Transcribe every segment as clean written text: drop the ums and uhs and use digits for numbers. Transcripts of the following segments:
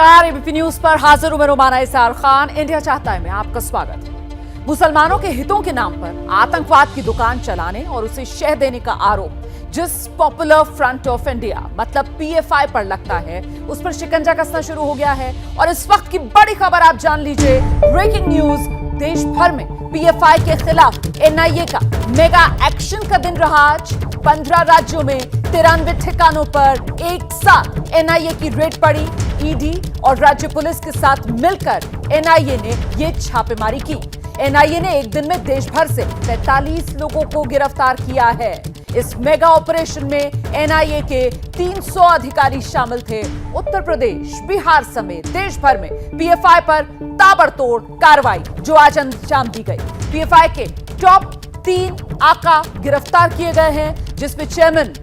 नमस्कार, ABP news पर हाजिर हूं मैं रोमाना इसार खान। इंडिया चाहता है में आपका स्वागत है। मुसलमानों के हितों के नाम पर आतंकवाद की दुकान चलाने और उसे शह देने का आरोप जिस पॉपुलर फ्रंट ऑफ इंडिया मतलब पीएफआई पर लगता है, उस पर शिकंजा कसना शुरू हो गया है। और इस वक्त की बड़ी खबर आप जान लीजिए। ब्रेकिंग न्यूज, देश भर में पीएफआई के खिलाफ एनआईए का मेगा एक्शन का दिन रहा आज। 15 राज्यों में 93 ठिकानों पर एक साथ एनआईए की रेड पड़ी। ईडी और राज्य पुलिस के साथ मिलकर एनआईए ने यह छापेमारी की। एनआईए ने एक दिन में देश भर से 45 लोगों को गिरफ्तार किया है। इस मेगा ऑपरेशन में एनआईए के 300 अधिकारी शामिल थे। उत्तर प्रदेश, बिहार समेत देश भर में पीएफआई पर ताबड़तोड़ कार्रवाई जो आज अंजाम दी गई। पीएफआई के टॉप 3 आका गिरफ्तार किए गए हैं, जिसमें chairman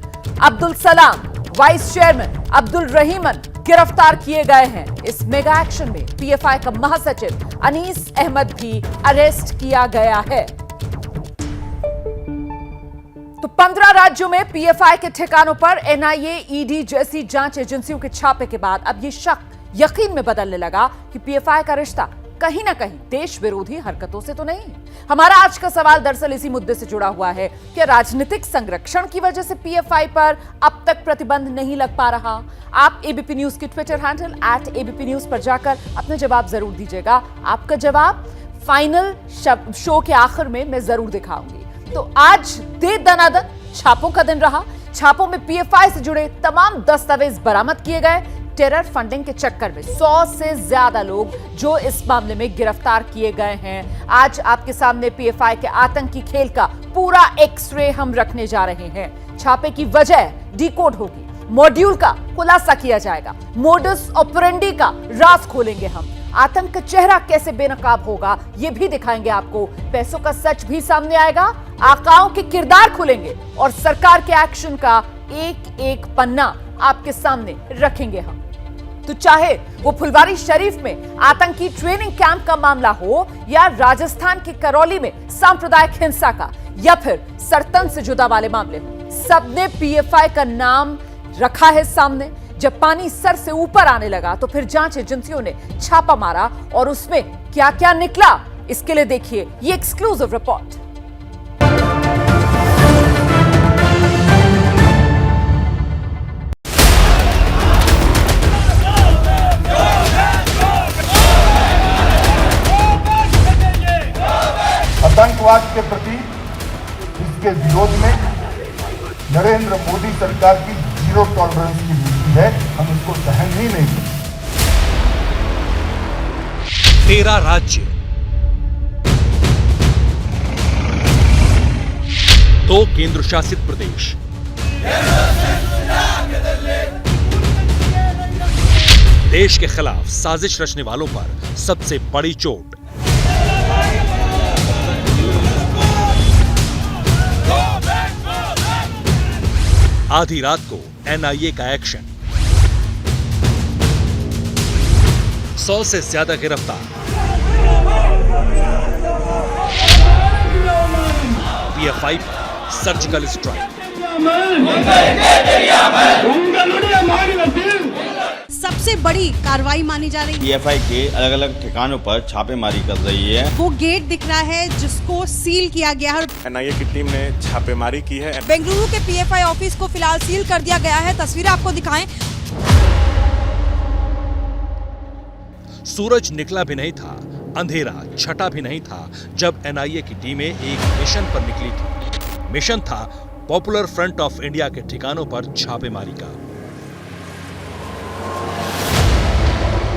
Abdul Salam, vice chairman Abdul Rahiman गिरफ्तार किए गए हैं। इस मेगा एक्शन में पीएफआई का महासचिव अनीस अहमद भी अरेस्ट किया गया है। तो 15 राज्यों में पीएफआई के ठिकानों पर एनआईए, ईडी जैसी जांच एजेंसियों के छापे के बाद अब यह शक यकीन में बदलने लगा कि पीएफआई का रिश्ता कहीं ना कहीं देश विरोधी हरकतों से तो नहीं। हमारा आज का सवाल दरअसल इसी मुद्दे से जुड़ा हुआ है कि राजनीतिक संरक्षण की वजह से पीएफआई पर अब तक प्रतिबंध नहीं लग पा रहा। आप एबीपी न्यूज के ट्विटर हैंडल @ABP न्यूज पर जाकर अपना जवाब जरूर दीजिएगा। आपका जवाब फाइनल शो के आखिर में मैं जरूर दिखाऊंगी। तो आज दे दनादन छापों का दिन रहा। छापों में पीएफआई से जुड़े तमाम दस्तावेज बरामद किए गए। टेरर फंडिंग के चक्कर में 100 से ज्यादा लोग जो इस मामले में गिरफ्तार किए गए हैं। आज आपके सामने पीएफआई के आतंकी खेल का पूरा एक्सरे हम रखने जा रहे हैं। छापे की वजह डिकोड होगी, मॉड्यूल का खुलासा किया जाएगा, मोडस ऑपरेंडी का राज खोलेंगे हम। आतंक का चेहरा कैसे बेनकाब होगा ये भी दिखाएंगे आपको। पैसों का सच भी सामने आएगा, आकाओं के किरदार खुलेंगे और सरकार के एक्शन का एक एक पन्ना आपके सामने रखेंगे हम। तो चाहे वो फुलवारी शरीफ में आतंकी ट्रेनिंग कैंप का मामला हो या राजस्थान के करौली में सांप्रदायिक हिंसा का या फिर सरतन से जुदा वाले मामले हो, सबने पीएफआई का नाम रखा है सामने। जब पानी सर से ऊपर आने लगा तो फिर जांच एजेंसियों ने छापा मारा और उसमें क्या क्या निकला, इसके लिए देखिए ये एक्सक्लूसिव रिपोर्ट। आतंकवाद के प्रति इसके विरोध में नरेंद्र मोदी सरकार की जीरो टॉलरेंस की नीति है। हम इसको सहन ही नहीं करेंगे। 13 राज्य, 2 केंद्र शासित प्रदेश, देश के खिलाफ साजिश रचने वालों पर सबसे बड़ी चोट। आधी रात को एनआईए का एक्शन, 100 से ज्यादा गिरफ्तार, पीएफआई पर सर्जिकल स्ट्राइक। सबसे बड़ी कार्रवाई मानी जा रही है। पीएफआई के अलग अलग ठिकानों पर छापेमारी कर रही है। वो गेट दिख रहा है जिसको सील किया गया है। एनआईए की टीम ने छापेमारी की है। बेंगलुरु के पीएफआई ऑफिस को फिलहाल सील कर दिया गया है। तस्वीरें आपको दिखाएं। सूरज निकला भी नहीं था, अंधेरा छटा भी नहीं था जब एनआईए की टीमें एक मिशन पर निकली थी। मिशन था पॉपुलर फ्रंट ऑफ इंडिया के ठिकानों पर छापेमारी का।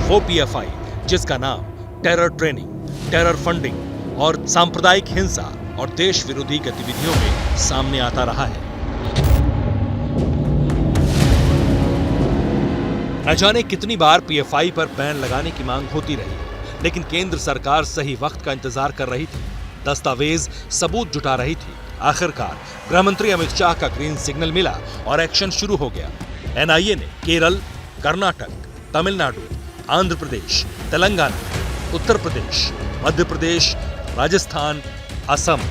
वो पीएफआई जिसका नाम टेरर ट्रेनिंग, टेरर फंडिंग और सांप्रदायिक हिंसा और देश विरोधी गतिविधियों में सामने आता रहा है। न जाने कितनी बार पीएफआई पर बैन लगाने की मांग होती रही, लेकिन केंद्र सरकार सही वक्त का इंतजार कर रही थी, दस्तावेज सबूत जुटा रही थी। आखिरकार गृहमंत्री अमित शाह का ग्रीन सिग्नल मिला और एक्शन शुरू हो गया। एनआईए ने केरल, कर्नाटक, तमिलनाडु, आंध्र प्रदेश, तेलंगाना, उत्तर प्रदेश, मध्य प्रदेश, राजस्थान, असम,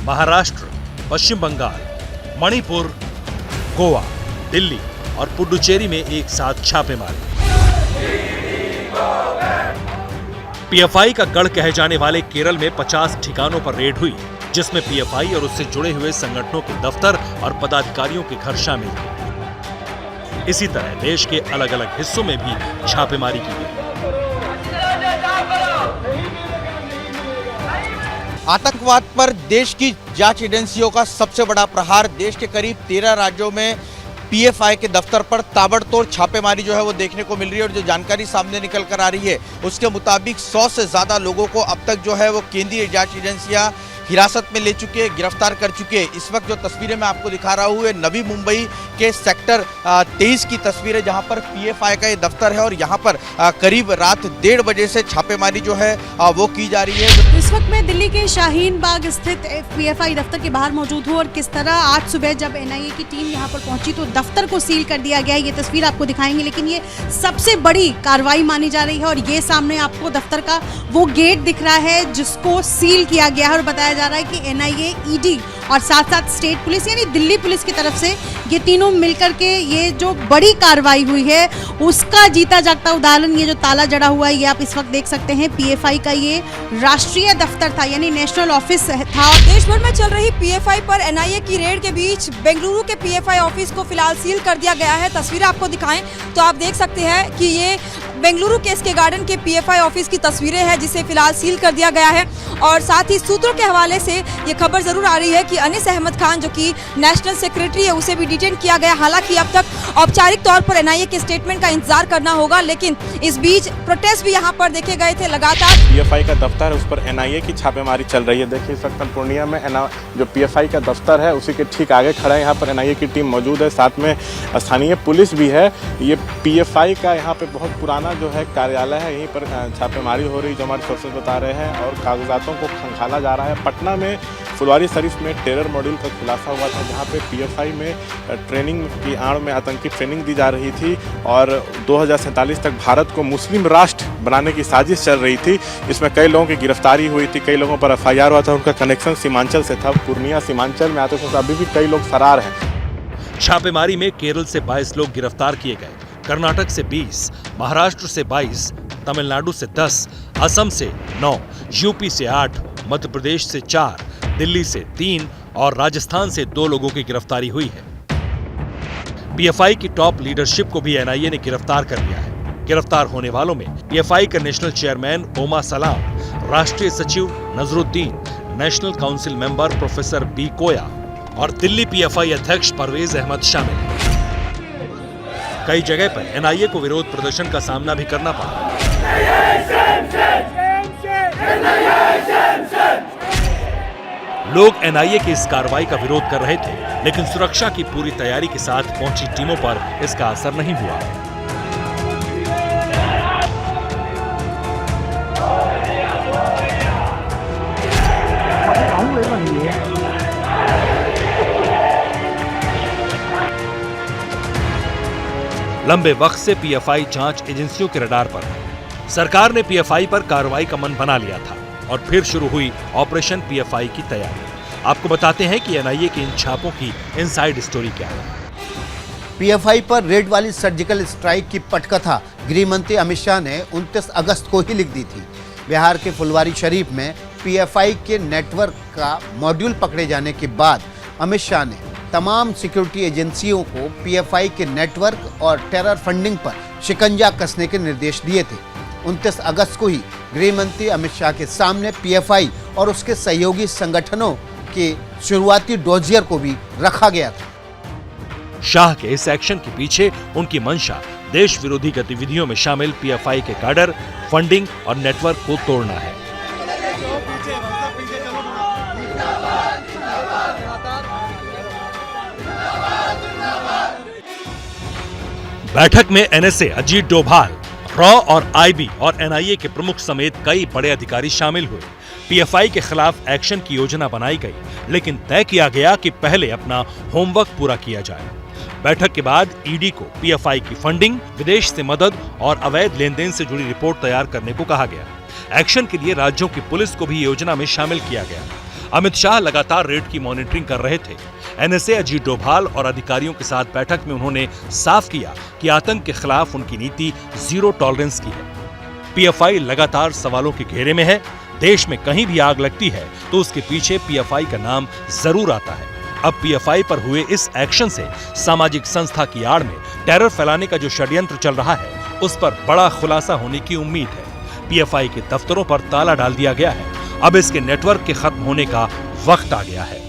महाराष्ट्र, पश्चिम बंगाल, मणिपुर, गोवा, दिल्ली और पुडुचेरी में एक साथ छापे मारे। पीएफआई का गढ़ कहे जाने वाले केरल में 50 ठिकानों पर रेड हुई, जिसमें पीएफआई और उससे जुड़े हुए संगठनों के दफ्तर और पदाधिकारियों के घर शामिल थे। इसी तरह देश के अलग अलग हिस्सों में भी छापेमारी की गई। आतंकवाद पर देश की जांच एजेंसियों का सबसे बड़ा प्रहार। देश के करीब 13 राज्यों में पीएफआई के दफ्तर पर ताबड़तोड़ छापेमारी जो है वो देखने को मिल रही है और जो जानकारी सामने निकल कर आ रही है उसके मुताबिक 100 से ज़्यादा लोगों को अब तक जो है वो केंद्रीय जांच एजेंसियां हिरासत में ले चुके हैं, गिरफ्तार कर चुके हैं। इस वक्त जो तस्वीरें मैं आपको दिखा रहा हूँ नवी मुंबई के सेक्टर 23 की तस्वीर है, जहाँ पर पीएफआई का ये दफ्तर है और यहाँ पर करीब रात 1:30 बजे से छापेमारी जो है वो की जा रही है। इस वक्त मैं दिल्ली के शाहीन बाग स्थित पीएफआई दफ्तर के बाहर मौजूद हूँ और किस तरह आज सुबह जब एनआईए की टीम यहाँ पर पहुंची तो दफ्तर को सील कर दिया गया। ये तस्वीर आपको दिखाएंगे, लेकिन ये सबसे बड़ी कार्रवाई मानी जा रही है और ये सामने आपको दफ्तर का वो गेट दिख रहा है जिसको सील किया गया है और बताया जा रहा है कि एनआईए, ईडी और साथ साथ स्टेट पुलिस यानी दिल्ली पुलिस की तरफ से ये तीनों मिलकर के ये जो बड़ी कार्रवाई हुई है उसका जीता जागता उदाहरण ये जो ताला जड़ा हुआ है ये आप इस वक्त देख सकते हैं। पीएफआई का ये राष्ट्रीय दफ्तर था यानी नेशनल ऑफिस था। देश भर में चल रही पीएफआई पर एनआईए की रेड के बीच बेंगलुरु के पीएफआई ऑफिस को फिलहाल सील कर दिया गया है। तस्वीरें आपको दिखाएं तो आप देख सकते हैं कि ये बेंगलुरु के एसके गार्डन के पीएफआई ऑफिस की तस्वीरें हैं जिसे फिलहाल सील कर दिया गया है। और साथ ही सूत्रों के हवाले से ये खबर जरूर आ रही है कि अनीस अहमद खान जो कि नेशनल सेक्रेटरी है उसे भी डिटेन किया गया। हालांकि अब तक औपचारिक तौर पर एनआईए के स्टेटमेंट का इंतजार करना होगा, लेकिन इस बीच प्रोटेस्ट भी यहाँ पर देखे गए थे लगातार। पीएफआई का दफ्तर है, उस पर एनआईए की छापेमारी चल रही है। देखिए इस वक्त पूर्णिया में जो पीएफआई का दफ्तर है उसी के ठीक आगे खड़ा है। यहाँ पर एनआईए की टीम मौजूद है, साथ में स्थानीय पुलिस भी है। ये पीएफआई का यहाँ पे बहुत पुराना जो है कार्यालय है, यहीं पर छापेमारी हो रही जो हमारे सोर्सेज बता रहे हैं और कागजातों को खंगाला जा रहा है। पटना में फुलवारी शरीफ में टेरर मॉड्यूल का खुलासा हुआ था जहाँ पे पीएफआई में ट्रेनिंग की आड़ में आतंकी ट्रेनिंग दी जा रही थी और 2047 तक भारत को मुस्लिम राष्ट्र बनाने की साजिश चल रही थी। इसमें कई लोगों की गिरफ्तारी हुई थी, कई लोगों पर एफआईआर हुआ था, उनका कनेक्शन सीमांचल से था। पूर्णिया सीमांचल में आते थे, अभी भी कई लोग फरार हैं। छापेमारी में केरल से 22 लोग गिरफ्तार किए गए, कर्नाटक से 20, महाराष्ट्र से 22, तमिलनाडु से 10, असम से 9, यूपी से 8, मध्य प्रदेश से 4, दिल्ली से 3 और राजस्थान से 2 लोगों की गिरफ्तारी हुई है। पीएफआई की टॉप लीडरशिप को भी एनआईए ने गिरफ्तार कर लिया है। गिरफ्तार होने वालों में पीएफआई का नेशनल चेयरमैन ओमा सलाम, राष्ट्रीय सचिव Nazruddin, national council member professor B Koya और दिल्ली पीएफआई अध्यक्ष परवेज अहमद शामिल हैं। कई जगह पर एनआईए को विरोध प्रदर्शन का सामना भी करना पड़ा। लोग एनआईए की इस कार्रवाई का विरोध कर रहे थे, लेकिन सुरक्षा की पूरी तैयारी के साथ पहुंची टीमों पर इसका असर नहीं हुआ। लंबे वक्त से पीएफआई जांच एजेंसियों के रडार पर है। सरकार ने पीएफआई पर कार्रवाई का मन बना लिया था और फिर शुरू हुई ऑपरेशन पीएफआई की तैयारी। आपको बताते हैं कि एनआईए के इन छापों की इनसाइड स्टोरी क्या है। पीएफआई पर रेड वाली सर्जिकल स्ट्राइक की पटकथा गृह मंत्री अमित शाह ने 29 अगस्त को ही लिख दी थी। बिहार के फुलवारी शरीफ में पीएफआई के नेटवर्क का मॉड्यूल पकड़े जाने के बाद अमित शाह ने तमाम सिक्योरिटी एजेंसियों को पीएफआई के नेटवर्क और टेरर फंडिंग पर शिकंजा कसने के निर्देश दिए थे। 29 अगस्त को ही गृह मंत्री अमित शाह के सामने पीएफआई और उसके सहयोगी संगठनों के शुरुआती डोजियर को भी रखा गया था। शाह के इस एक्शन के पीछे उनकी मंशा देश विरोधी गतिविधियों में शामिल पीएफआई के काडर, फंडिंग और नेटवर्क को तोड़ना है। बैठक में एनएसए, अजीत डोभाल, रॉ और आईबी और एनआईए के प्रमुख समेत कई बड़े अधिकारी शामिल हुए। पीएफआई के खिलाफ एक्शन की योजना बनाई गई, लेकिन तय किया गया कि पहले अपना होमवर्क पूरा किया जाए। बैठक के बाद ईडी को पीएफआई की फंडिंग, विदेश से मदद और अवैध लेनदेन से जुड़ी रिपोर्ट तैयार करने को कहा गया। एक्शन के लिए राज्यों की पुलिस को भी योजना में शामिल किया गया। अमित शाह लगातार रेड की मॉनिटरिंग कर रहे थे। एनएसए, अजीत डोभाल और अधिकारियों के साथ बैठक में उन्होंने साफ किया कि आतंक के खिलाफ उनकी नीति जीरो टॉलरेंस की है। पीएफआई लगातार सवालों के घेरे में है। देश में कहीं भी आग लगती है तो उसके पीछे पीएफआई का नाम जरूर आता है। अब पीएफआई पर हुए इस एक्शन से सामाजिक संस्था की आड़ में टेरर फैलाने का जो षड्यंत्र चल रहा है उस पर बड़ा खुलासा होने की उम्मीद है। पीएफआई के दफ्तरों पर ताला डाल दिया गया है। अब इसके नेटवर्क के खत्म होने का वक्त आ गया है।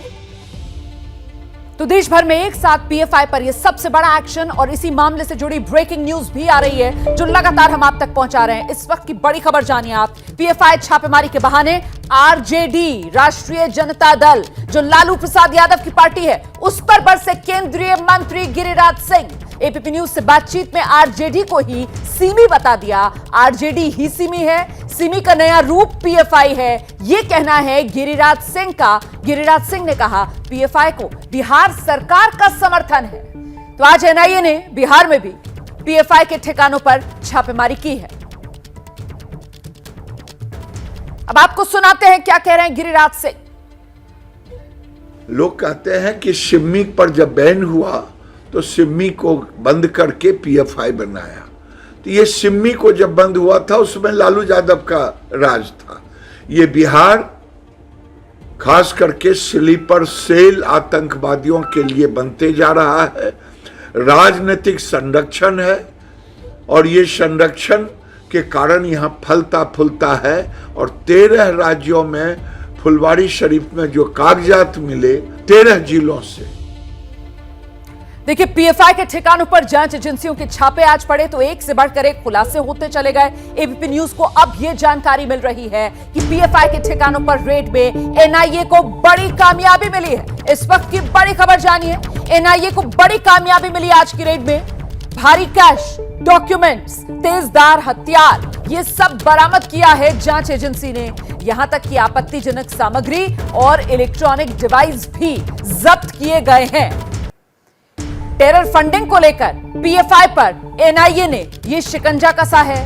तो देश भर में एक साथ पीएफआई पर यह सबसे बड़ा एक्शन और इसी मामले से जुड़ी ब्रेकिंग न्यूज भी आ रही है जो लगातार हम आप तक पहुंचा रहे हैं। इस वक्त की बड़ी खबर जानिए आप। पीएफआई छापेमारी के बहाने आरजेडी, राष्ट्रीय जनता दल, जो लालू प्रसाद यादव की पार्टी है, उस पर बरसे केंद्रीय मंत्री गिरिराज सिंह। एपीपी न्यूज से बातचीत में आरजेडी को ही सिमी बता दिया। आरजेडी ही सिमी है, सिमी का नया रूप पीएफआई है, ये कहना है गिरिराज सिंह का। गिरिराज सिंह ने कहा पीएफआई को बिहार सरकार का समर्थन है। तो आज एनआईए ने बिहार में भी पीएफआई के ठिकानों पर छापेमारी की है। अब आपको सुनाते हैं क्या कह रहे हैं गिरिराज सिंह। लोग कहते हैं कि सिमी पर जब बैन हुआ तो सिमी को बंद करके पीएफआई बनाया। तो ये सिमी को जब बंद हुआ था उसमें लालू यादव का राज था। ये बिहार खास करके स्लीपर सेल आतंकवादियों के लिए बनते जा रहा है। राजनीतिक संरक्षण है और ये संरक्षण के कारण यहाँ फलता फूलता है। और 13 राज्यों में फुलवारी शरीफ में जो कागजात मिले 13 जिलों से। देखिए, पीएफआई के ठिकानों पर जांच एजेंसियों के छापे आज पड़े तो एक से बढ़कर एक खुलासे होते चले गए। एबीपी न्यूज को अब यह जानकारी मिल रही है कि पीएफआई के ठिकानों पर रेड में एनआईए को बड़ी कामयाबी मिली है। इस वक्त की बड़ी खबर जानिए। एनआईए को बड़ी कामयाबी मिली आज की रेड में। भारी कैश, डॉक्यूमेंट्स, तेजधार हथियार, ये सब बरामद किया है जांच एजेंसी ने। यहां तक कि आपत्तिजनक सामग्री और इलेक्ट्रॉनिक डिवाइस भी जब्त किए गए हैं। टेरर फंडिंग को लेकर पीएफआई पर एनआईए ने यह शिकंजा कसा है।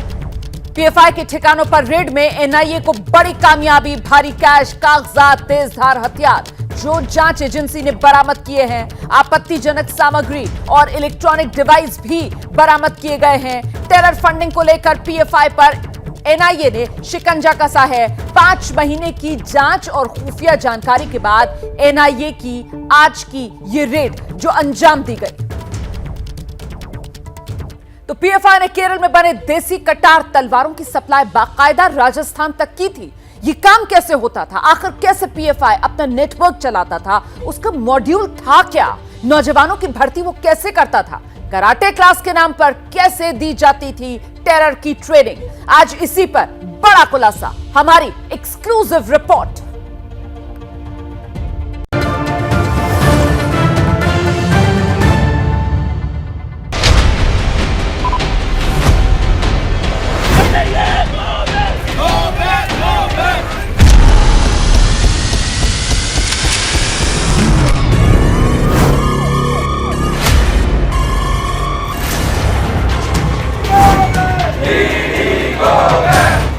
पीएफआई के ठिकानों पर रेड में एनआईए को बड़ी कामयाबी। भारी कैश, कागजात, तेजधार हथियार जो जांच एजेंसी ने बरामद किए हैं, आपत्तिजनक सामग्री और इलेक्ट्रॉनिक डिवाइस भी बरामद किए गए हैं। टेरर फंडिंग को लेकर पीएफआई पर एनआईए ने शिकंजा कसा है। 5 महीने की जांच और खुफिया जानकारी के बाद एनआईए की आज की ये रेड जो अंजाम दी गई। तो पीएफआई ने केरल में बने देसी कटार तलवारों की सप्लाई बाकायदा राजस्थान तक की थी। ये काम कैसे होता था, आखिर कैसे पीएफआई अपना नेटवर्क चलाता था, उसका मॉड्यूल था क्या, नौजवानों की भर्ती वो कैसे करता था, कराटे क्लास के नाम पर कैसे दी जाती थी टेरर की ट्रेनिंग, आज इसी पर बड़ा खुलासा। हमारी एक्सक्लूसिव रिपोर्ट।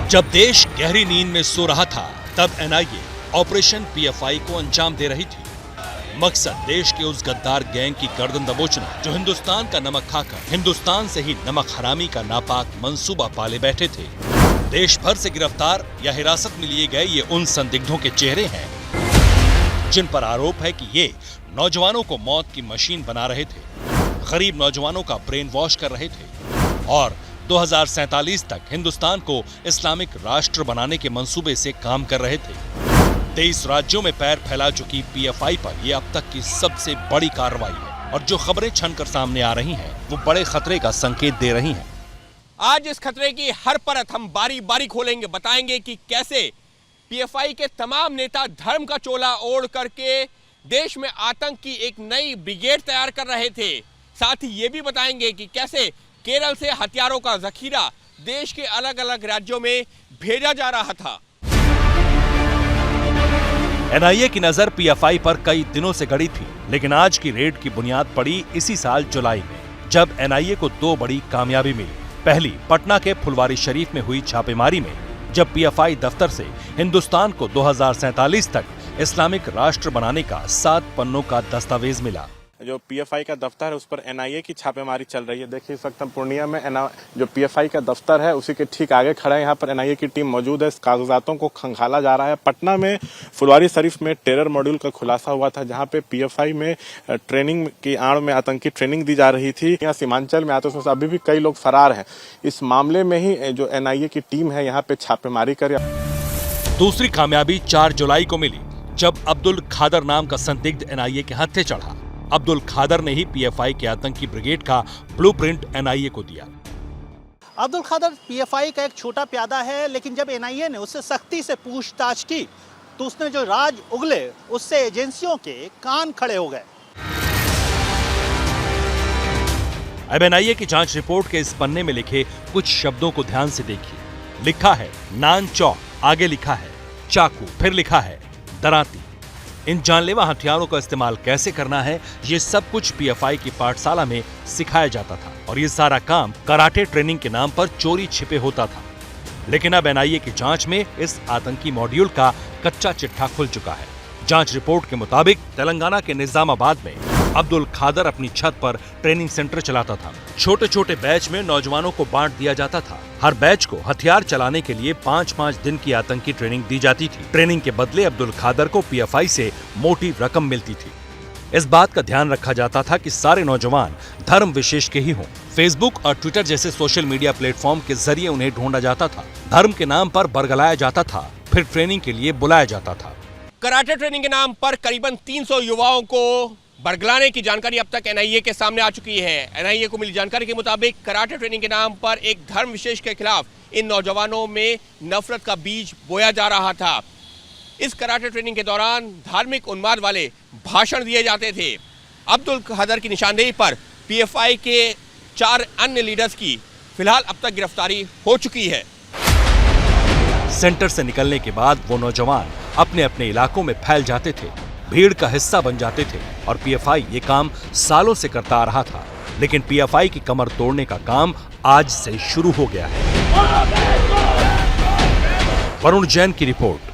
जब देश गहरी नींद में सो रहा था तब एनआईए ऑपरेशन पीएफआई को अंजाम दे रही थी। मकसद देश के उस गद्दार गैंग की गर्दन दबोचना जो हिंदुस्तान का नमक खाकर हिंदुस्तान से ही नमक हरामी का नापाक मंसूबा पाले बैठे थे। देश भर से गिरफ्तार या हिरासत में लिए गए ये उन संदिग्धों के चेहरे हैं जिन पर आरोप है कि ये नौजवानों को मौत की मशीन बना रहे थे, गरीब नौजवानों का ब्रेन वॉश कर रहे थे और 2047 तक हिंदुस्तान को इस्लामिक राष्ट्र बनाने के मंसूबे से काम कर रहे थे। 23 राज्यों में पैर फैला चुकी पीएफआई पर यह अब तक की सबसे बड़ी कार्रवाई है और जो खबरें छनकर सामने आ रही हैं वो बड़े खतरे का संकेत दे रही हैं। आज इस खतरे की हर परत हम बारी बारी खोलेंगे, बताएंगे कि कैसे पीएफआई के तमाम नेता धर्म का चोला ओढ़ करके देश में आतंक की एक नई ब्रिगेड तैयार कर रहे थे। साथ ही ये भी बताएंगे कि कैसे केरल से हथियारों का जखीरा देश के अलग अलग राज्यों में भेजा जा रहा था। एनआईए की नजर पीएफआई पर कई दिनों से गड़ी थी, लेकिन आज की रेड की बुनियाद पड़ी इसी साल जुलाई में, जब एनआईए को 2 बड़ी कामयाबी मिली। पहली पटना के फुलवारी शरीफ में हुई छापेमारी में, जब पीएफआई दफ्तर से हिंदुस्तान को 2047 तक इस्लामिक राष्ट्र बनाने का 7 पन्नों का दस्तावेज मिला। जो पीएफआई का दफ्तर है उस पर एनआईए की छापेमारी चल रही है। देख ही सकते हैं पूर्णिया में जो पीएफआई का दफ्तर है उसी के ठीक आगे खड़ा है। यहाँ पर एनआईए की टीम मौजूद है। इस कागजातों को खंगाला जा रहा है। पटना में फुलवारी शरीफ में टेरर मॉड्यूल का खुलासा हुआ था, जहाँ पे पीएफआई में ट्रेनिंग की आड़ में आतंकी ट्रेनिंग दी जा रही थी। यहाँ सीमांचल में आते उसमें अभी भी कई लोग फरार हैं। इस मामले में ही जो एनआईए की टीम है यहाँ पे छापेमारी कर। दूसरी कामयाबी 4 जुलाई को मिली, जब अब्दुल खादर नाम का संदिग्ध एनआईए के हत्थे चढ़ा। अब्दुल खादर ने ही पीएफआई के आतंकी ब्रिगेड का ब्लूप्रिंट एनआईए को दिया। अब्दुल खादर पीएफआई का एक छोटा प्यादा है, लेकिन जब एनआईए ने उससे सख्ती से पूछताछ की तो उसने जो राज उगले उससे एजेंसियों के कान खड़े हो गए। अब एनआईए की जांच रिपोर्ट के इस पन्ने में लिखे कुछ शब्दों को ध्यान से देखिए। लिखा है नान चौक, आगे लिखा है चाकू, फिर लिखा है दराती। इन जानलेवा हथियारों का इस्तेमाल कैसे करना है, ये सब कुछ पीएफआई की पाठशाला में सिखाया जाता था और ये सारा काम कराटे ट्रेनिंग के नाम पर चोरी छिपे होता था। लेकिन अब एनआईए की जांच में इस आतंकी मॉड्यूल का कच्चा चिट्ठा खुल चुका है। जांच रिपोर्ट के मुताबिक तेलंगाना के निजामाबाद में अब्दुल खादर अपनी छत पर ट्रेनिंग सेंटर चलाता था। छोटे छोटे बैच में नौजवानों को बांट दिया जाता था। हर बैच को हथियार चलाने के लिए 5-5 दिन की आतंकी ट्रेनिंग दी जाती थी। ट्रेनिंग के बदले अब्दुल खादर को पीएफआई से मोटी रकम मिलती थी। इस बात का ध्यान रखा जाता था कि सारे नौजवान धर्म विशेष के ही हों। फेसबुक और ट्विटर जैसे सोशल मीडिया प्लेटफॉर्म के जरिए उन्हें ढूंढा जाता था। धर्म के नाम पर बरगलाया जाता था, फिर ट्रेनिंग के लिए बुलाया जाता था। कराटे ट्रेनिंग के नाम पर करीबन 300 युवाओं को बरगलाने की जानकारी अब तक एनआईए के सामने आ चुकी है। एनआईए को मिली जानकारी के मुताबिक कराटे ट्रेनिंग के नाम पर एक धर्म विशेष के खिलाफ इन नौजवानों में नफरत का बीज बोया जा रहा था। इस कराटे ट्रेनिंग के दौरान धार्मिक उन्माद वाले भाषण दिए जाते थे। अब्दुल खादर की निशानदेही पर पीएफआई के 4 अन्य लीडर्स की फिलहाल अब तक गिरफ्तारी हो चुकी है। सेंटर से निकलने के बाद वो नौजवान अपने अपने इलाकों में फैल जाते थे, भीड़ का हिस्सा बन जाते थे और पीएफआई ये काम सालों से करता आ रहा था। लेकिन पीएफआई की कमर तोड़ने का काम आज से शुरू हो गया है। वरुण जैन की रिपोर्ट।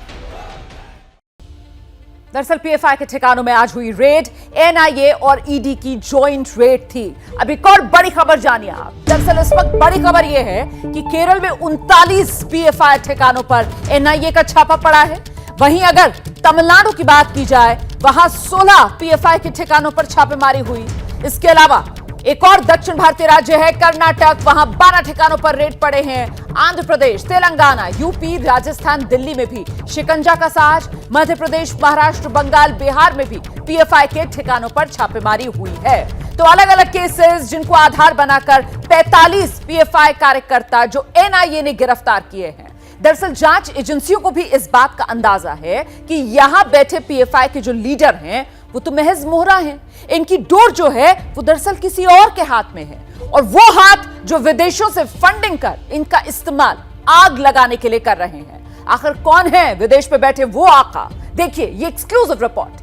दरअसल पीएफआई के ठिकानों में आज हुई रेड, एनआईए और ईडी की जॉइंट रेड थी। अब एक और बड़ी खबर जानिए आप। दरअसल इस वक्त बड़ी खबर यह है कि केरल में 39 पीएफआई ठिकानों पर एनआईए का छापा पड़ा है। वहीं अगर तमिलनाडु की बात की जाए, वहां 16 पीएफआई के ठिकानों पर छापेमारी हुई। इसके अलावा एक और दक्षिण भारतीय राज्य है कर्नाटक, वहां 12 ठिकानों पर रेड पड़े हैं। आंध्र प्रदेश, तेलंगाना, यूपी, राजस्थान, दिल्ली में भी शिकंजा का साज। मध्य प्रदेश, महाराष्ट्र, बंगाल, बिहार में भी पीएफआई के ठिकानों पर छापेमारी हुई है। तो अलग अलग केसेस जिनको आधार बनाकर 45 पीएफआई कार्यकर्ता जो एनआईए ने गिरफ्तार किए हैं। दरअसल जांच एजेंसियों को भी इस बात का अंदाजा है कि यहां बैठे पीएफआई के जो लीडर हैं वो तो महज मोहरा हैं। इनकी डोर जो है वो दरअसल किसी और के हाथ में है, और वो हाथ जो विदेशों से फंडिंग कर इनका इस्तेमाल आग लगाने के लिए कर रहे हैं। आखिर कौन है विदेश में बैठे वो आका? देखिए ये एक्सक्लूसिव रिपोर्ट।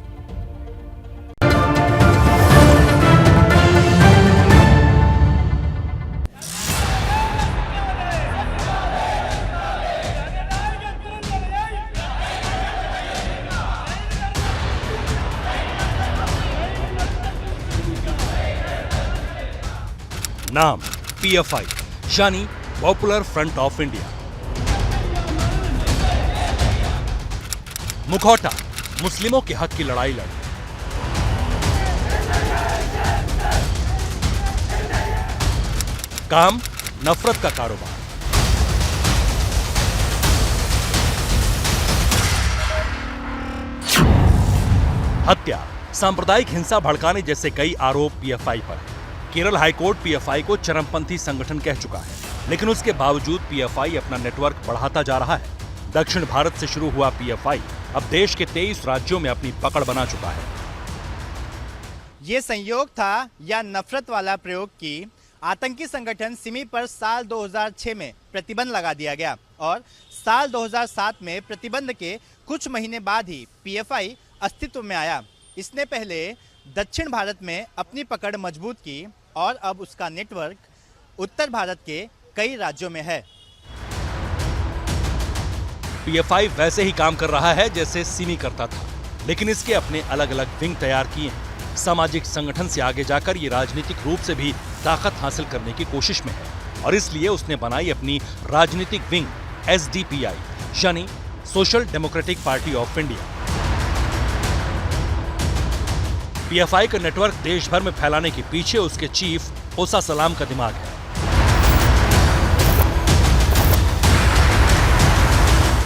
नाम पीएफआई यानी पॉपुलर फ्रंट ऑफ इंडिया। मुखौटा मुस्लिमों के हक की लड़ाई लड़। काम नफरत का कारोबार। हत्या, सांप्रदायिक हिंसा भड़काने जैसे कई आरोप पीएफआई पर हैं। केरल हाईकोर्ट पीएफआई को चरमपंथी संगठन कह चुका है, लेकिन उसके बावजूद पीएफआई अपना नेटवर्क बढ़ाता जा रहा है। दक्षिण भारत से शुरू हुआ पीएफआई अब देश के 23 राज्यों में अपनी पकड़ बना चुका है। ये संयोग था या नफरत वाला प्रयोग की आतंकी संगठन सिमी पर साल 2006 में प्रतिबंध लगा दिया गया और साल 2007 में प्रतिबंध के कुछ महीने बाद ही पीएफआई अस्तित्व में आया। इसने पहले दक्षिण भारत में अपनी पकड़ मजबूत की और अब उसका नेटवर्क उत्तर भारत के कई राज्यों में है। पीएफआई वैसे ही काम कर रहा है जैसे सिमी करता था, लेकिन इसके अपने अलग अलग विंग तैयार किए हैं। सामाजिक संगठन से आगे जाकर ये राजनीतिक रूप से भी ताकत हासिल करने की कोशिश में है और इसलिए उसने बनाई अपनी राजनीतिक विंग SDPI यानी social democratic party of India. PFI का नेटवर्क देश भर में फैलाने के पीछे उसके चीफ ओसा सलाम का दिमाग है।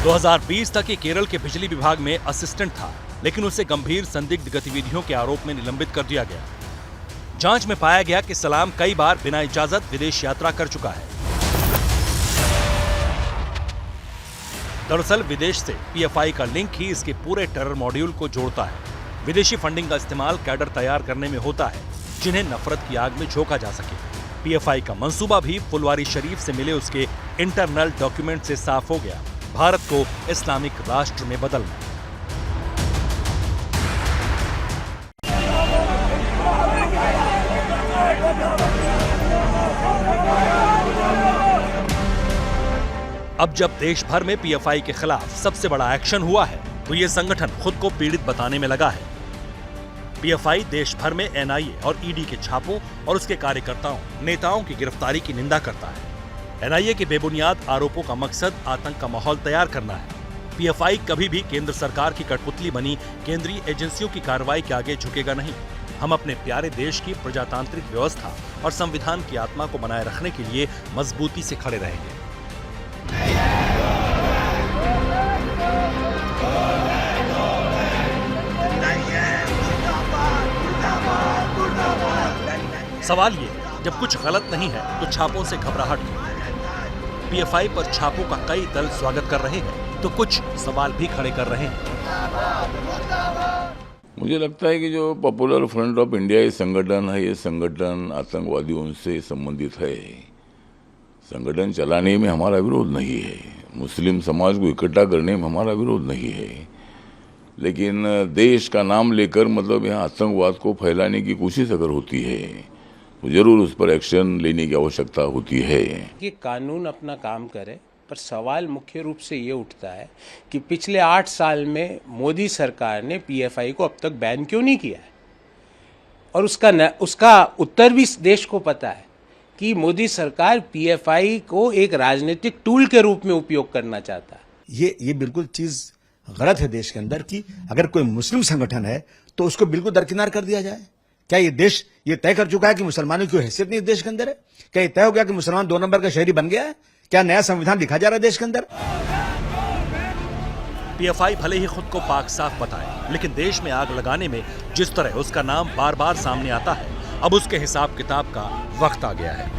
2020 तक ये केरल के बिजली विभाग में असिस्टेंट था, लेकिन उसे गंभीर संदिग्ध गतिविधियों के आरोप में निलंबित कर दिया गया। जांच में पाया गया कि सलाम कई बार बिना इजाजत विदेश यात्रा कर चुका है। दरअसल विदेश से PFI का लिंक ही इसके पूरे टेरर मॉड्यूल को जोड़ता है। विदेशी फंडिंग का इस्तेमाल कैडर तैयार करने में होता है जिन्हें नफरत की आग में झोंका जा सके। PFI का मंसूबा भी फुलवारी शरीफ से मिले उसके इंटरनल डॉक्यूमेंट से साफ हो गया, भारत को इस्लामिक राष्ट्र में बदलना। अब जब देश भर में PFI के खिलाफ सबसे बड़ा एक्शन हुआ है तो ये संगठन खुद को पीड़ित बताने में लगा है। PFI देश भर में NIA और ED के छापों और उसके कार्यकर्ताओं, नेताओं की गिरफ्तारी की निंदा करता है। NIA के बेबुनियाद आरोपों का मकसद आतंक का माहौल तैयार करना है। PFI कभी भी केंद्र सरकार की कठपुतली बनी केंद्रीय एजेंसियों की कार्रवाई के आगे झुकेगा नहीं। हम अपने प्यारे देश की प्रजातांत्रिक व्यवस्था और संविधान की आत्मा को बनाए रखने के लिए मजबूती से खड़े रहेंगे। सवाल ये, जब कुछ गलत नहीं है तो छापों से घबराहट क्यों? PFI पर छापों का कई दल स्वागत कर रहे हैं तो कुछ सवाल भी खड़े कर रहे हैं। मुझे लगता है कि जो पॉपुलर फ्रंट ऑफ इंडिया ये संगठन है, ये संगठन आतंकवादियों से संबंधित है। संगठन चलाने में हमारा विरोध नहीं है, मुस्लिम समाज को इकट्ठा करने में हमारा विरोध नहीं है, लेकिन देश का नाम लेकर मतलब यहाँ आतंकवाद को फैलाने की कोशिश अगर होती है तो जरूर उस पर एक्शन लेने की आवश्यकता होती है। कि कानून अपना काम करे, पर सवाल मुख्य रूप से ये उठता है कि पिछले 8 साल में मोदी सरकार ने PFI को अब तक बैन क्यों नहीं किया है? और उसका उत्तर भी देश को पता है कि मोदी सरकार PFI को एक राजनीतिक टूल के रूप में उपयोग करना चाहता है। ये बिल्कुल चीज गलत है देश के अंदर कि अगर कोई मुस्लिम संगठन है तो उसको बिल्कुल दरकिनार कर दिया जाए। क्या ये देश ये तय कर चुका है कि मुसलमानों की हैसियत नहीं देश के अंदर है? क्या ये तय हो गया कि मुसलमान 2 नंबर का शहरी बन गया है? क्या नया संविधान लिखा जा रहा है देश के अंदर? PFI भले ही खुद को पाक साफ बताए, लेकिन देश में आग लगाने में जिस तरह उसका नाम बार बार सामने आता है, अब उसके हिसाब किताब का वक्त आ गया है।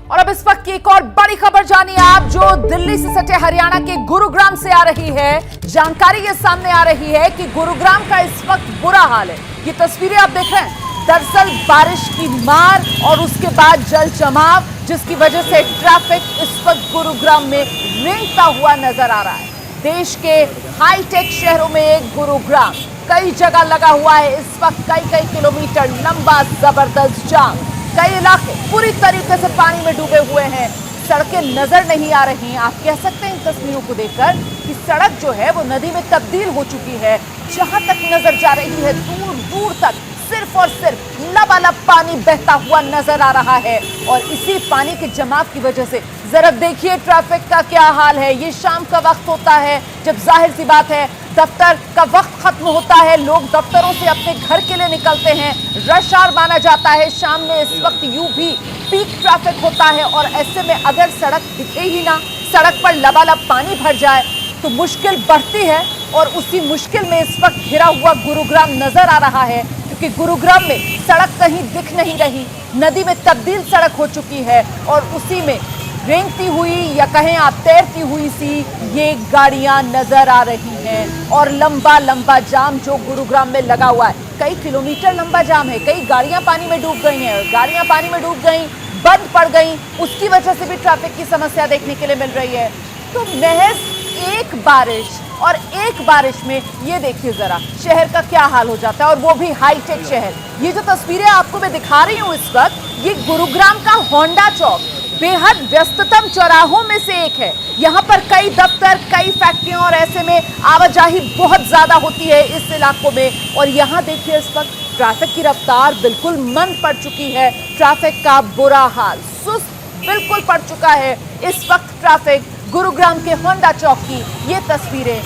और अब इस वक्त की एक और बड़ी खबर जानिए आप, जो दिल्ली से सटे हरियाणा के गुरुग्राम से आ रही है। जानकारी ये सामने आ रही है कि गुरुग्राम का इस वक्त बुरा हाल है। ये तस्वीरें आप देख रहे हैं, दरअसल बारिश की मार और उसके बाद जल जमाव, जिसकी वजह से ट्रैफिक इस वक्त गुरुग्राम में रेंगता हुआ नजर आ रहा है। देश के हाईटेक शहरों में एक गुरुग्राम, कई जगह लगा हुआ है इस वक्त कई किलोमीटर लंबा जबरदस्त जाम। कई इलाके पूरी तरीके से पानी में डूबे हुए हैं, सड़कें नजर नहीं आ रही। आप कह सकते हैं इन तस्वीरों को देखकर कि सड़क जो है वो नदी में तब्दील हो चुकी है। जहां तक नजर जा रही है, दूर दूर तक सिर्फ और सिर्फ लबालब पानी बहता हुआ नजर आ रहा है। और इसी पानी के जमाव की वजह से जरा देखिए ट्रैफिक का क्या हाल है। ये शाम का वक्त होता है जब जाहिर सी बात है दफ्तर का वक्त खत्म होता है, लोग दफ्तरों से अपने घर के लिए निकलते हैं, रश आवर माना जाता है। शाम में इस वक्त यूं भी पीक ट्रैफिक होता है और ऐसे में अगर सड़क दिखे ही ना, सड़क पर लबालब पानी भर जाए तो मुश्किल बढ़ती है। और उसी मुश्किल में इस वक्त घिरा हुआ गुरुग्राम नजर आ रहा है, क्योंकि गुरुग्राम में सड़क कहीं दिख नहीं रही, नदी में तब्दील सड़क हो चुकी है और उसी में रेंगती हुई या कहें आप तैरती हुई सी ये गाड़ियां नजर आ रही हैं। और लंबा लंबा जाम जो गुरुग्राम में लगा हुआ है, कई किलोमीटर लंबा जाम है। कई गाड़ियां पानी में डूब गई हैं, गाड़ियां पानी में डूब गई, बंद पड़ गई, उसकी वजह से भी ट्रैफिक की समस्या देखने के लिए मिल रही है। तो महज एक बारिश और एक बारिश में ये देखिए जरा शहर का क्या हाल हो जाता है, और वो भी हाईटेक शहर। ये जो तस्वीरें आपको मैं दिखा रही हूँ इस वक्त, ये गुरुग्राम का होंडा चौक, बेहद व्यस्ततम चौराहों में से एक है। यहाँ पर कई दफ्तर, कई फैक्ट्रियां और ऐसे में आवाजाही बहुत ज्यादा होती है इस इलाकों में। और यहाँ देखिए इस वक्त ट्रैफिक की रफ्तार बिल्कुल मंद पड़ चुकी है। ट्रैफिक का बुरा हाल, सुस्त बिल्कुल पड़ चुका है इस वक्त ट्रैफिक। गुरुग्राम के होंडा चौक की ये तस्वीरें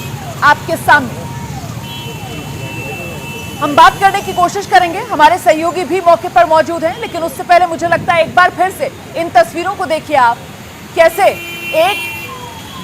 आपके सामने। हम बात करने की कोशिश करेंगे, हमारे सहयोगी भी मौके पर मौजूद हैं, लेकिन उससे पहले मुझे लगता है एक बार फिर से इन तस्वीरों को देखिए आप, कैसे एक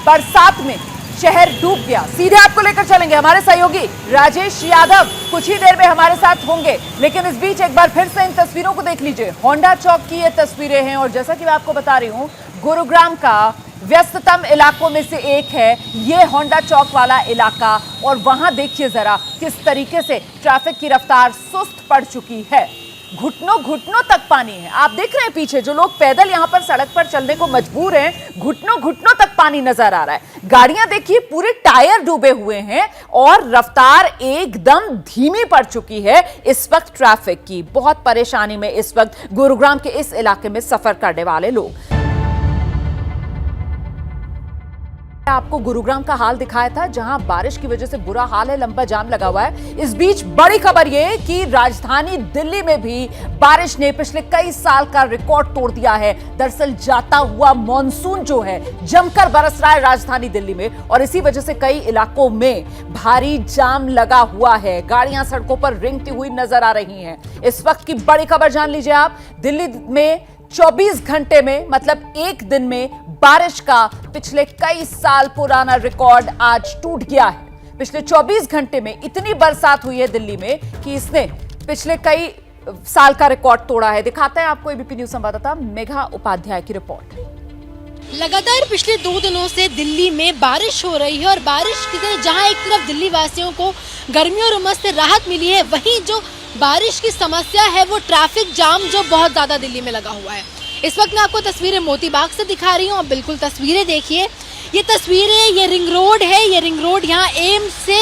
बरसात में शहर डूब गया। सीधे आपको लेकर चलेंगे, हमारे सहयोगी राजेश यादव कुछ ही देर में हमारे साथ होंगे, लेकिन इस बीच एक बार फिर से इन तस्वीरों को देख लीजिए। होंडा चौक की ये तस्वीरें हैं और जैसा कि मैं आपको बता रही हूं, गुरुग्राम का व्यस्ततम इलाकों में से एक है ये होंडा चौक वाला इलाका। और वहां देखिए जरा किस तरीके से ट्रैफिक की रफ्तार सुस्त पड़ चुकी है। घुटनों घुटनों तक पानी है। आप देख रहे हैं पीछे जो लोग पैदल यहां पर सड़क पर चलने को मजबूर हैं, घुटनों घुटनों तक पानी नजर आ रहा है। गाड़ियां देखिए पूरे टायर डूबे हुए हैं और रफ्तार एकदम धीमी पड़ चुकी है इस वक्त ट्रैफिक की। बहुत परेशानी में इस वक्त गुरुग्राम के इस इलाके में सफर करने वाले लोग। आपको गुरुग्राम का हाल दिखाया था जहां बारिश की वजह से बुरा हाल है, लंबा जाम लगा हुआ है। इस बीच बड़ी खबर यह कि राजधानी दिल्ली में भी बारिश ने पिछले कई साल का रिकॉर्ड तोड़ दिया है। दरअसल जाता हुआ मॉनसून जो है जमकर बरस रहा है राजधानी दिल्ली में और इसी वजह से कई इलाकों में भारी जाम लगा हुआ है। गाड़ियां सड़कों पर रेंगती हुई नजर आ रही हैं। इस वक्त की बड़ी खबर जान लीजिए आप, दिल्ली में 24 घंटे में मतलब एक दिन में बारिश का पिछले कई साल पुराना रिकॉर्ड आज टूट गया है। पिछले 24 घंटे में इतनी बरसात हुई है दिल्ली में कि इसने पिछले कई साल का रिकॉर्ड तोड़ा है। दिखाते हैं आपको एबीपी न्यूज संवाददाता मेघा उपाध्याय की रिपोर्ट। लगातार पिछले 2 दिनों से दिल्ली में बारिश हो रही है और बारिश की जहां एक तरफ दिल्ली वासियों को गर्मी और उमस से राहत मिली है, वहीं जो बारिश की समस्या है वो ट्रैफिक जाम जो बहुत ज्यादा दिल्ली में लगा हुआ है। इस वक्त मैं आपको तस्वीरें मोती बाग से दिखा रही हूँ। आप बिल्कुल तस्वीरें देखिए, ये तस्वीरें, ये रिंग रोड है। ये रिंग रोड यहाँ एम्स से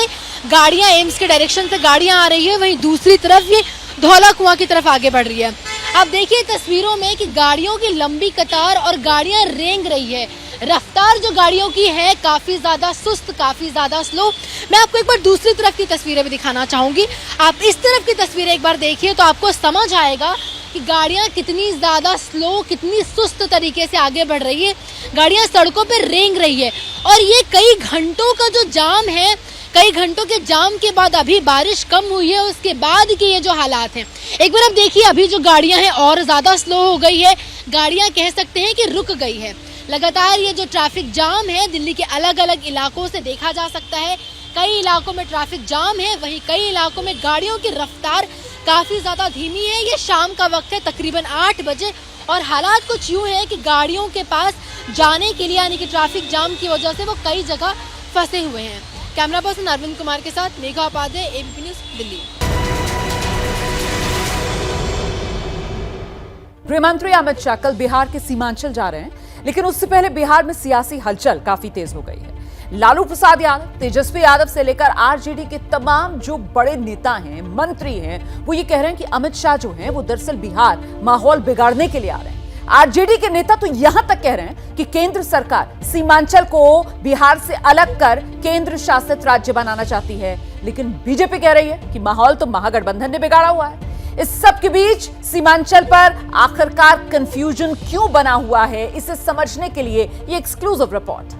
गाड़ियाँ, एम्स के डायरेक्शन से गाड़ियाँ आ रही है, वहीं दूसरी तरफ ये धौला कुआं की तरफ आगे बढ़ रही है। आप देखिए तस्वीरों में कि गाड़ियों की लंबी कतार और गाड़ियाँ रेंग रही है। रफ्तार जो गाड़ियों की है काफ़ी ज़्यादा सुस्त, काफ़ी ज़्यादा स्लो। मैं आपको एक बार दूसरी तरफ की तस्वीरें भी दिखाना चाहूँगी। आप इस तरफ की तस्वीरें एक बार देखिए तो आपको समझ आएगा कि गाड़ियाँ कितनी ज़्यादा स्लो, कितनी सुस्त तरीके से आगे बढ़ रही है। गाड़ियाँ सड़कों पर रेंग रही है और ये कई घंटों का जो जाम है, कई घंटों के जाम के बाद अभी बारिश कम हुई है, उसके बाद के ये जो हालात हैं। एक बार आप देखिए अभी जो गाड़ियाँ हैं और ज़्यादा स्लो हो गई है, गाड़ियाँ कह सकते हैं कि रुक गई है। लगातार ये जो ट्रैफिक जाम है दिल्ली के अलग अलग इलाकों से देखा जा सकता है। कई इलाकों में ट्रैफिक जाम है, वहीं कई इलाकों में गाड़ियों की रफ्तार काफ़ी ज़्यादा धीमी है। ये शाम का वक्त है, तकरीबन 8 बजे, और हालात कुछ यूँ है कि गाड़ियों के पास जाने के लिए यानी कि ट्रैफिक जाम की वजह से वो कई जगह फंसे हुए हैं। कैमरा पर्सन अरविंद कुमार के साथ मेघा उपाध्याय, एबीपी न्यूज़ दिल्ली। गृहमंत्री अमित शाह कल बिहार के सीमांचल जा रहे हैं, लेकिन उससे पहले बिहार में सियासी हलचल काफी तेज हो गई है। लालू प्रसाद यादव, तेजस्वी यादव से लेकर आरजेडी के तमाम जो बड़े नेता हैं, मंत्री हैं, वो ये कह रहे हैं कि अमित शाह जो हैं वो दरअसल बिहार माहौल बिगाड़ने के लिए आ रहे हैं। आरजेडी के नेता तो यहां तक कह रहे हैं कि केंद्र सरकार सीमांचल को बिहार से अलग कर केंद्र शासित राज्य बनाना चाहती है, लेकिन बीजेपी कह रही है कि माहौल तो महागठबंधन ने बिगाड़ा हुआ है। इस सब के बीच सीमांचल पर आखिरकार कंफ्यूजन क्यों बना हुआ है, इसे समझने के लिए ये एक्सक्लूसिव रिपोर्ट।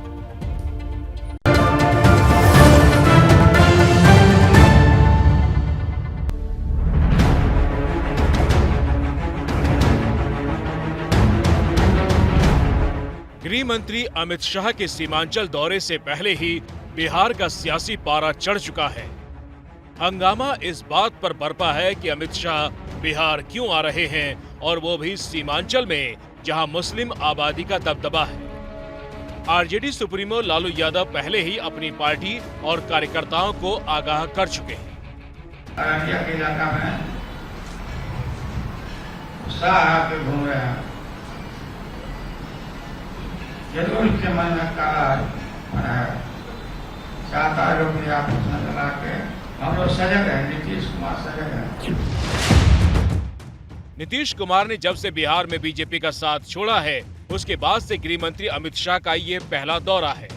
गृह मंत्री अमित शाह के सीमांचल दौरे से पहले ही बिहार का सियासी पारा चढ़ चुका है। हंगामा इस बात पर बरपा है कि अमित शाह बिहार क्यों आ रहे हैं, और वो भी सीमांचल में जहां मुस्लिम आबादी का दबदबा है। आरजेडी सुप्रीमो लालू यादव पहले ही अपनी पार्टी और कार्यकर्ताओं को आगाह कर चुके हैं। अररिया के इलाका में शाह आके घूम रहे हैं, जरूर के मन में काज बनाया चाहता है लोग आपस में लगा के। हम लोग सजग हैं, नीतीश कुमार सजग हैं। नीतीश कुमार ने जब से बिहार में बीजेपी का साथ छोड़ा है, उसके बाद से गृह मंत्री अमित शाह का ये पहला दौरा है,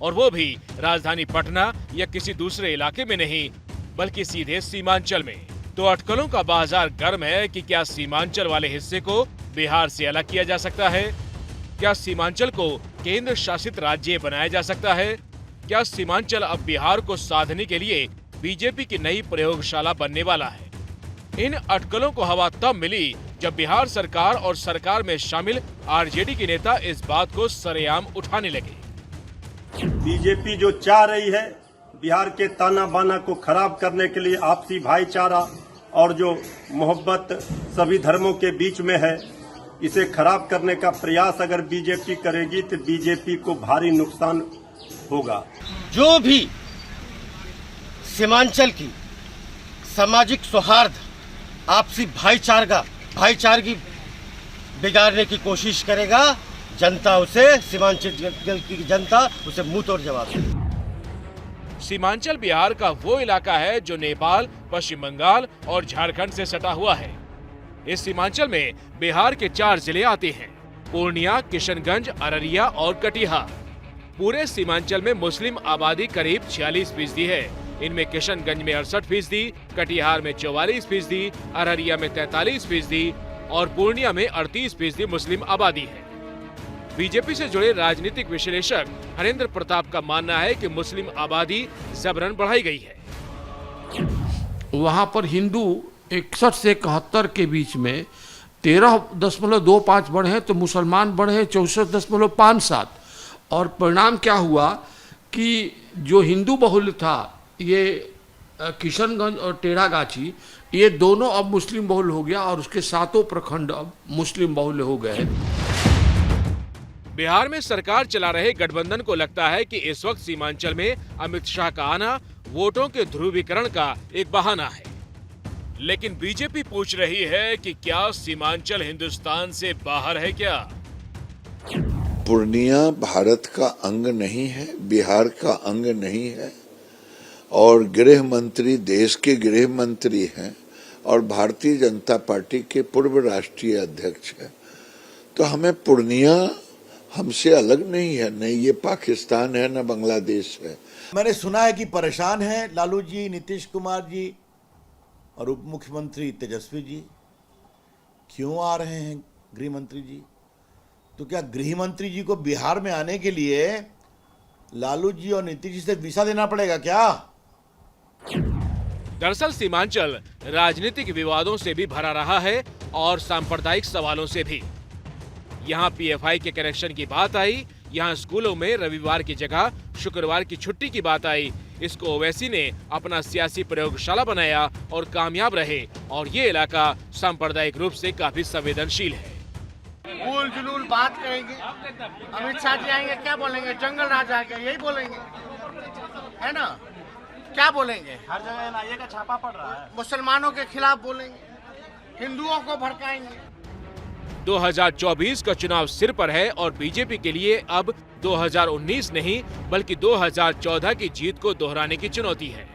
और वो भी राजधानी पटना या किसी दूसरे इलाके में नहीं, बल्कि सीधे सीमांचल में। तो अटकलों का बाजार गर्म है कि क्या सीमांचल वाले हिस्से को बिहार से अलग किया जा सकता है? क्या सीमांचल को केंद्र शासित राज्य बनाया जा सकता है? क्या सीमांचल अब बिहार को साधने के लिए बीजेपी की नई प्रयोगशाला बनने वाला है? इन अटकलों को हवा तब मिली जब बिहार सरकार और सरकार में शामिल आरजेडी के नेता इस बात को सरेआम उठाने लगे। बीजेपी जो चाह रही है बिहार के ताना बाना को खराब करने के लिए, आपसी भाईचारा और जो मोहब्बत सभी धर्मों के बीच में है, इसे खराब करने का प्रयास अगर बीजेपी करेगी तो बीजेपी को भारी नुकसान होगा। जो भी सीमांचल की सामाजिक सौहार्द, आपसी भाईचारगी बिगाड़ने की कोशिश करेगा, जनता उसे, सीमांचल की जनता उसे मुंह तोड़ जवाब देगी। सीमांचल बिहार का वो इलाका है जो नेपाल, पश्चिम बंगाल और झारखंड से सटा हुआ है। इस सीमांचल में बिहार के 4 जिले आते हैं: पूर्णिया, किशनगंज, अररिया और कटिहार। पूरे सीमांचल में मुस्लिम आबादी करीब 46% है। इनमें किशनगंज में 68%, कटिहार में 44%, अररिया में 43% और पूर्णिया में 38% मुस्लिम आबादी है। बीजेपी से जुड़े राजनीतिक विश्लेषक हरेंद्र प्रताप का मानना है कि मुस्लिम आबादी जबरन बढ़ाई गई है। वहां पर हिंदू 61 से 71 के बीच में 13.25 बढ़े तो मुसलमान बढ़े 64.57, और परिणाम क्या हुआ कि जो हिंदू बहुल था, ये किशनगंज और टेढ़ागाछी, ये दोनों अब मुस्लिम बहुल हो गया और उसके 7 प्रखंड अब मुस्लिम बहुल हो गए। बिहार में सरकार चला रहे गठबंधन को लगता है कि इस वक्त सीमांचल में अमित शाह का आना वोटों के ध्रुवीकरण का एक बहाना है। लेकिन बीजेपी पूछ रही है कि क्या सीमांचल हिंदुस्तान से बाहर है क्या? पूर्णिया भारत का अंग नहीं है, बिहार का अंग नहीं है, और गृह मंत्री देश के गृह मंत्री हैं और भारतीय जनता पार्टी के पूर्व राष्ट्रीय अध्यक्ष हैं। तो हमें पूर्णिया हमसे अलग नहीं है, नहीं ये पाकिस्तान है न बांग्लादेश है। मैंने सुना है कि परेशान हैं लालू जी, नीतीश कुमार जी और उप मुख्यमंत्री तेजस्वी जी। क्यों आ रहे हैं गृह मंत्री जी? तो क्या गृह मंत्री जी को बिहार में आने के लिए लालू जी और नीतीश जी से वीजा देना पड़ेगा क्या? दरअसल सीमांचल राजनीतिक विवादों से भी भरा रहा है और सांप्रदायिक सवालों से भी। यहाँ पीएफआई के कनेक्शन की बात आई, यहाँ स्कूलों में रविवार की जगह शुक्रवार की छुट्टी की बात आई। इसको ओवैसी ने अपना सियासी प्रयोगशाला बनाया और कामयाब रहे, और ये इलाका सांप्रदायिक रूप से काफी संवेदनशील है। उल जुलूल बात करेंगे, अमित शाह जी आएंगे, क्या बोलेंगे? जंगल राज आ गया, यही बोलेंगे, है ना? क्या बोलेंगे? हर जगह एनआईए का छापा पड़ रहा है। मुसलमानों के खिलाफ बोलेंगे, हिंदुओं को भड़काएंगे। 2024 का चुनाव सिर पर है और बीजेपी के लिए अब 2019 नहीं बल्कि 2014 की जीत को दोहराने की चुनौती है,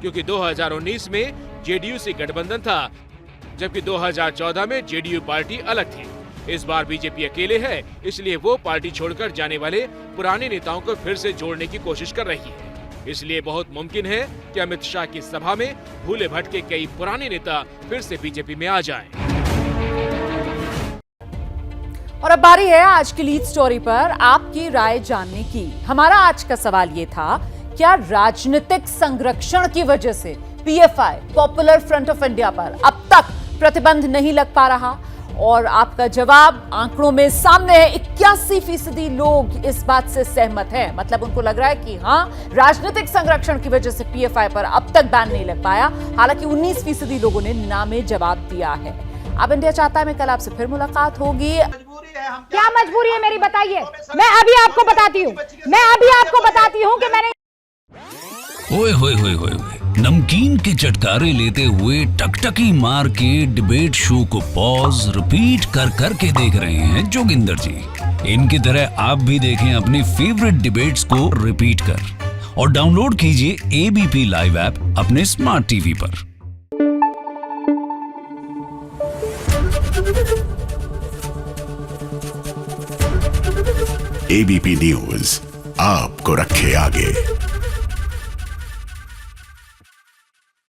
क्योंकि 2019 में जेडीयू से गठबंधन था, जबकि 2014 में जेडीयू पार्टी अलग थी। इस बार बीजेपी अकेले है, इसलिए वो पार्टी छोड़कर जाने वाले पुराने नेताओं को फिर से जोड़ने की कोशिश कर रही है। इसलिए बहुत मुमकिन है कि अमित शाह की सभा में भूले भटके कई पुराने नेता फिर से बीजेपी में आ जाएं। और अब बारी है आज की लीड स्टोरी पर आपकी राय जानने की। हमारा आज का सवाल ये था, क्या राजनीतिक संरक्षण की वजह से PFI popular front of India पर अब तक प्रतिबंध नहीं लग पा रहा? और आपका जवाब आंकड़ों में सामने है। 81% लोग इस बात से सहमत हैं, मतलब उनको लग रहा है कि हाँ, राजनीतिक संरक्षण की वजह से पीएफआई पर अब तक बैन नहीं लग पाया। हालांकि 19% लोगों ने ना में जवाब दिया है। अब इंडिया चाहता है में कल आपसे फिर मुलाकात होगी। क्या मजबूरी है मेरी, बताइए। मैं अभी आपको बताती हूँ कि मैंने ओए होए होए होए नमकीन के चटकारे लेते हुए टकटकी मार के डिबेट शो को पॉज रिपीट कर करके देख रहे हैं जोगिंदर जी। इनकी तरह आप भी देखें अपनी फेवरेट डिबेट्स को रिपीट कर और डाउनलोड कीजिए एबीपी लाइव ऐप अपने स्मार्ट टीवी पर। एबीपी न्यूज आपको रखे आगे।